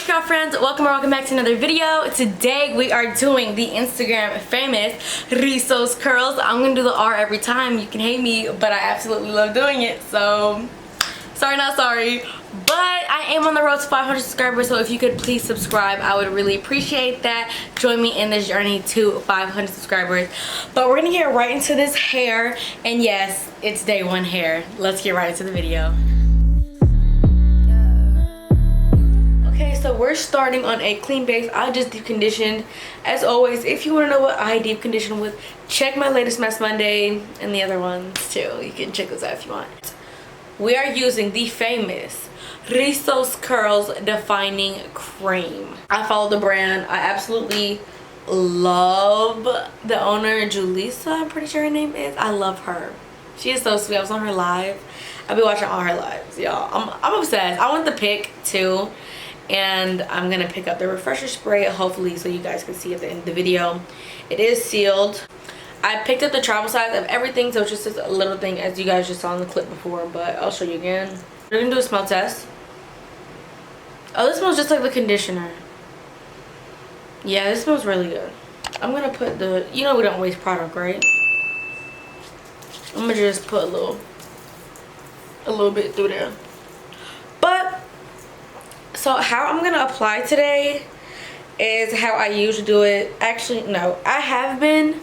What's up, friends? Welcome back to another video. Today we are doing the Instagram famous Rizos curls. I'm gonna do the R every time. You can hate me, but I absolutely love doing it. So sorry not sorry, but I am on the road to 500 subscribers, so if you could please subscribe, I would really appreciate that. Join me in this journey to 500 subscribers. But we're gonna get right into this hair, and yes, it's day one hair. Let's get right into the video. Okay, so we're starting on a clean base. I just deep conditioned. As always, if you want to know what I deep condition with, check my latest Mess Monday and the other ones too. You can check those out if you want. We are using the famous Rizos Curls Defining Cream. I follow the brand. I absolutely love the owner, Julissa, I'm pretty sure her name is. I love her. She is so sweet. I was on her live. I've been watching all her lives, y'all. I'm obsessed. I want the pick too. And I'm gonna pick up the refresher spray, hopefully, so you guys can see at the end of the video. It is sealed. I picked up the travel size of everything, so it's just a little thing, as you guys just saw in the clip before, but I'll show you again. We're gonna do a smell test. Oh, this smells just like the conditioner. Yeah, this smells really good. I'm gonna put the, you know we don't waste product, right? I'm gonna just put a little bit through there. But so how I'm gonna apply today is how I usually do it. Actually, no, I have been,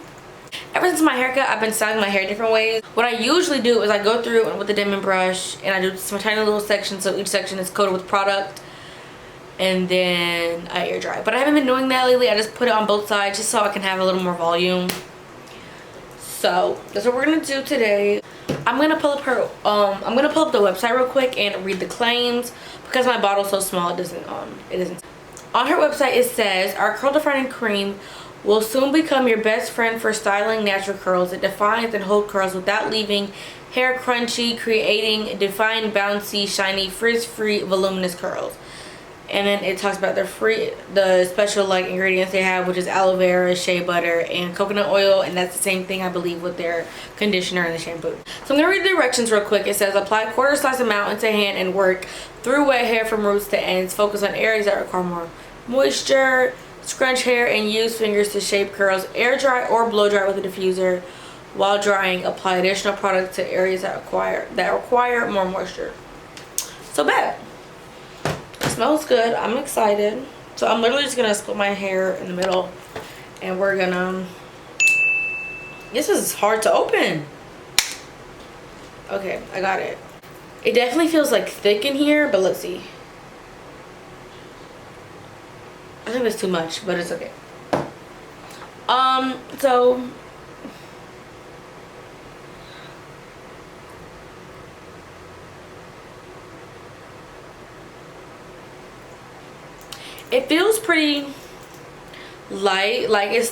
ever since my haircut, I've been styling my hair different ways. What I usually do is I go through with a diamond brush and I do some tiny little sections, so each section is coated with product, and then I air dry. But I haven't been doing that lately. I just put it on both sides just so I can have a little more volume. So that's what we're gonna do today. I'm gonna pull up her I'm gonna pull up the website real quick and read the claims, because my bottle's so small it isn't. On her website it says, our curl defining cream will soon become your best friend for styling natural curls. It defines and holds curls without leaving hair crunchy, creating defined, bouncy, shiny, frizz-free, voluminous curls. And then it talks about the special like ingredients they have, which is aloe vera, shea butter, and coconut oil, and that's the same thing I believe with their conditioner and the shampoo. So I'm gonna read the directions real quick. It says, apply a quarter slice amount into hand and work through wet hair from roots to ends. Focus on areas that require more moisture. Scrunch hair and use fingers to shape curls. Air dry or blow dry with a diffuser. While drying, apply additional product to areas that require more moisture. So bad. Smells good. I'm excited. So I'm literally just gonna split my hair in the middle, and we're gonna, this is hard to open. Okay, I got it. It definitely feels like thick in here, but let's see. I think that's too much, but it's okay. So it feels pretty light. Like it's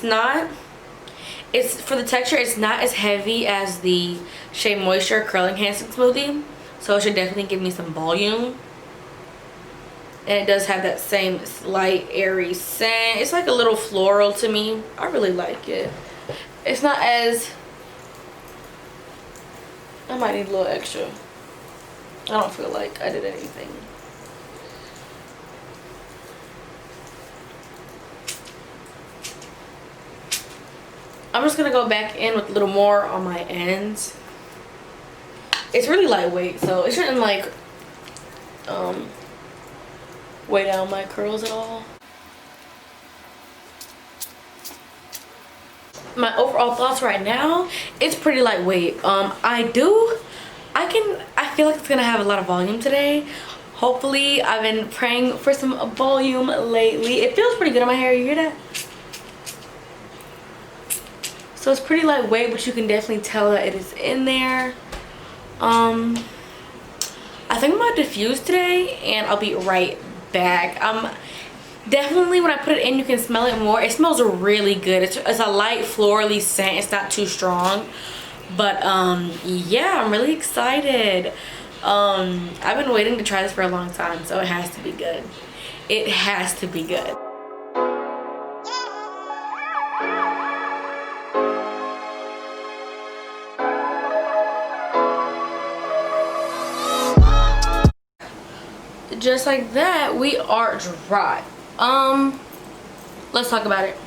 for the texture, it's not as heavy as the Shea Moisture Curl Enhancing Smoothie, so it should definitely give me some volume. And it does have that same light airy scent. It's like a little floral to me. I really like it. It's not as, I might need a little extra. I don't feel like I did anything. I'm just gonna go back in with a little more on my ends. It's really lightweight, so it shouldn't like weigh down my curls at all. My overall thoughts right now, it's pretty lightweight. I feel like it's gonna have a lot of volume today. Hopefully. I've been praying for some volume lately. It feels pretty good on my hair. You hear that? So it's pretty lightweight, but you can definitely tell that it is in there. I think I'm gonna diffuse today, and I'll be right back. Definitely when I put it in, you can smell it more. It smells really good. It's a light florally scent. It's not too strong, but yeah, I'm really excited. I've been waiting to try this for a long time, so it has to be good. It has to be good. just like that, we are dry. Let's talk about it.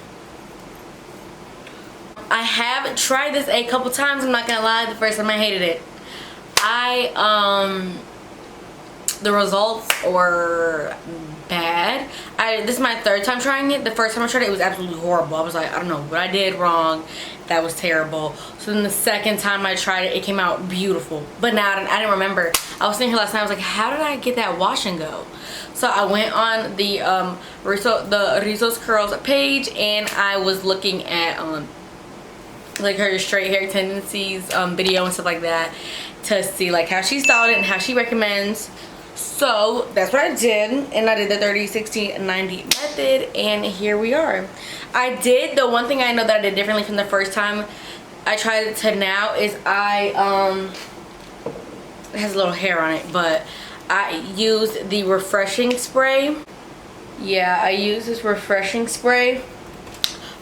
I have tried this a couple times. I'm not gonna lie, the first time I hated it. The results were bad. This is my third time trying it. The first time I tried it, it was absolutely horrible. I was like, I don't know what I did wrong. That was terrible. So then the second time I tried it, it came out beautiful. But now I didn't remember. I was sitting here last night, I was like, how did I get that wash and go? So I went on the Rizos Curls page, and I was looking at like her straight hair tendencies video and stuff like that, to see like how she styled it and how she recommends. So that's what I did, and I did the 30, 60, 90 method, and here we are. The one thing I know that I did differently from the first time I tried it to now is it has a little hair on it, but I used the refreshing spray. Yeah, I used this refreshing spray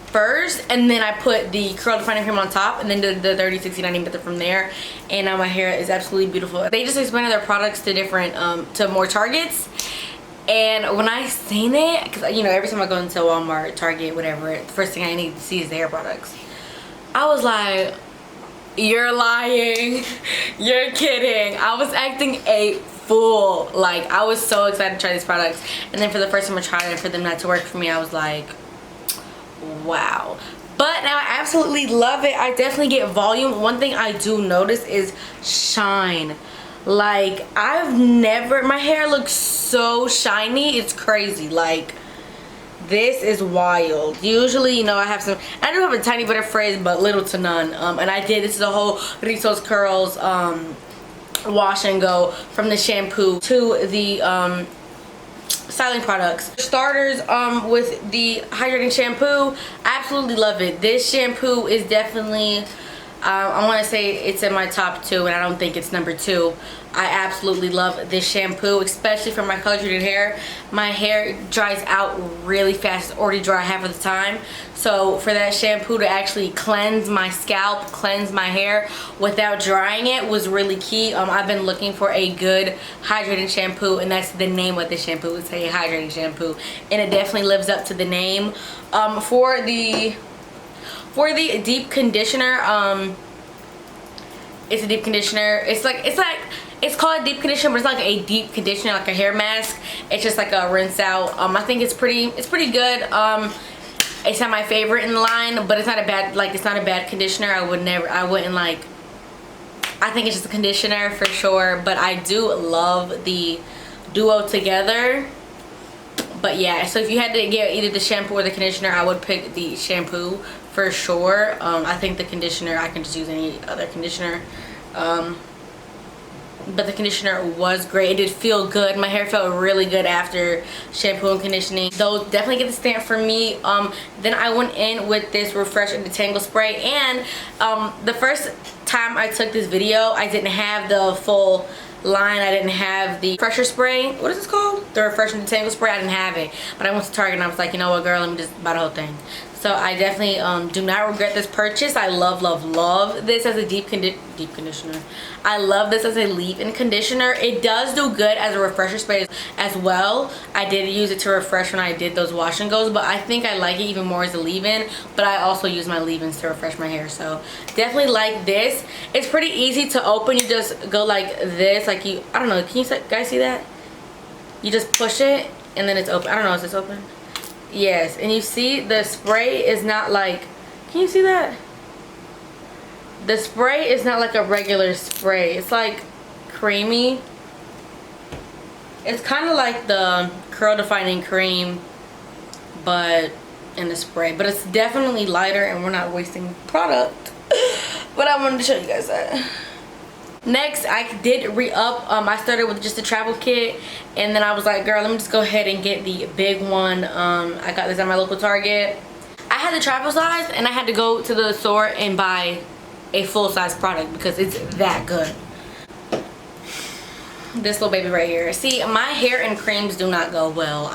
first, and then I put the curl defining cream on top, and then did the 30, 60, 90 method from there. And now my hair is absolutely beautiful. They just expanded their products to different to more targets, and when I seen it, because you know, every time I go into Walmart, Target, whatever, the first thing I need to see is the hair products. I was like, you're lying. You're kidding. I was acting a fool. Like, I was so excited to try these products, and then for the first time I tried it, for them not to work for me, I was like, wow. But now I absolutely love it. I definitely get volume. One thing I do notice is shine. Like, my hair looks so shiny, it's crazy. Like, this is wild. Usually, you know, I do have a tiny bit of frizz, but little to none. And this is a whole Rizos Curls wash and go, from the shampoo to the styling products. Starters, with the hydrating shampoo, I absolutely love it. This shampoo is definitely, I want to say it's in my top 2, and I don't think it's number 2. I absolutely love this shampoo, especially for my color treated hair. My hair dries out really fast. It's already dry half of the time. So for that shampoo to actually cleanse my scalp, cleanse my hair without drying it, was really key. I've been looking for a good hydrating shampoo, and that's the name of the shampoo. It's a hydrating shampoo, and it definitely lives up to the name. For the deep conditioner, it's a deep conditioner. It's called a deep conditioner, but it's like a deep conditioner, like a hair mask. It's just like a rinse out. I think it's pretty good. It's not my favorite in the line, but it's not a bad conditioner. I think it's just a conditioner for sure, but I do love the duo together. But yeah, so if you had to get either the shampoo or the conditioner, I would pick the shampoo for sure. I think the conditioner, I can just use any other conditioner. But the conditioner was great. It did feel good. My hair felt really good after shampoo and conditioning. Those definitely get the stamp for me. Then I went in with this Refresh and Detangle spray, and the first time I took this video, I didn't have the full line. I didn't have the fresher spray. What is this called? The Refresh and Detangle spray. I didn't have it, but I went to Target and I was like, you know what, girl, let me just buy the whole thing. So I definitely do not regret this purchase. I love this as a deep conditioner. I love this as a leave-in conditioner. It does do good as a refresher spray as well. I did use it to refresh when I did those wash and goes, but I think I like it even more as a leave-in. But I also use my leave-ins to refresh my hair, so definitely like this. It's pretty easy to open. You just go like this, like I don't know, can you guys see that? You just push it and then it's open. I don't know, is this open? Yes, and you see the spray is not like, can you see that? The spray is not like a regular spray. It's like creamy. It's kind of like the curl defining cream, but in the spray. But it's definitely lighter, and we're not wasting product. But I wanted to show you guys that. Next, I did re-up. I started with just a travel kit, and then I was like, girl, let me just go ahead and get the big one. I got this at my local Target. I had the travel size, and I had to go to the store and buy a full-size product because it's that good. This little baby right here. See, my hair and creams do not go well.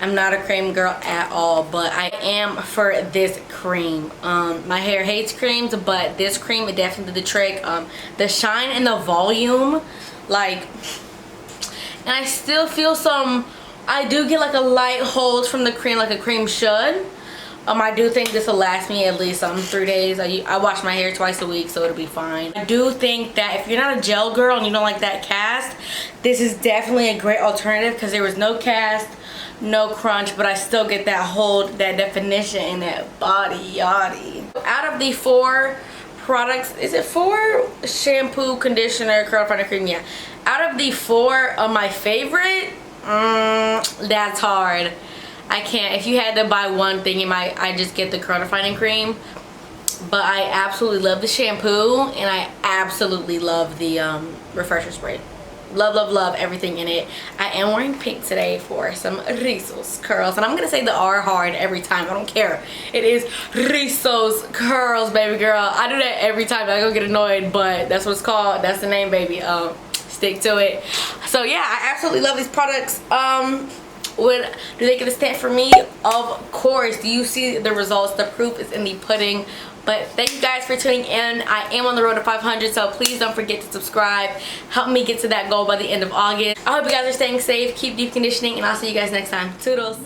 I'm not a cream girl at all, but I am for this cream. My hair hates creams, but this cream, it definitely did the trick. The shine and the volume, like, and I still feel some, I do get like a light hold from the cream, like a cream should. I do think this will last me at least 3 days. I wash my hair twice a week, so it'll be fine. I do think that if you're not a gel girl and you don't like that cast, this is definitely a great alternative because there was no cast, no crunch, but I still get that hold, that definition, and that body yachty. Out of the 4 products, is it 4? Shampoo, conditioner, curl finder cream, yeah. Out of the 4 of my favorite, that's hard. I can't. If you had to buy one thing, I just get the curl defining cream. But I absolutely love the shampoo, and I absolutely love the refresher spray. Love, love, love everything in it. I am wearing pink today for some Rizos curls, and I'm gonna say the R hard every time. I don't care. It is Rizos curls, baby girl. I do that every time. I go get annoyed, but that's what it's called. That's the name, baby. Stick to it. So yeah, I absolutely love these products. What do they get a stamp for me? Of course. Do you see the results? The proof is in the pudding. But thank you guys for tuning in. I am on the road to 500, so please don't forget to subscribe. Help me get to that goal by the end of August. I hope you guys are staying safe. Keep deep conditioning, and I'll see you guys next time. Toodles.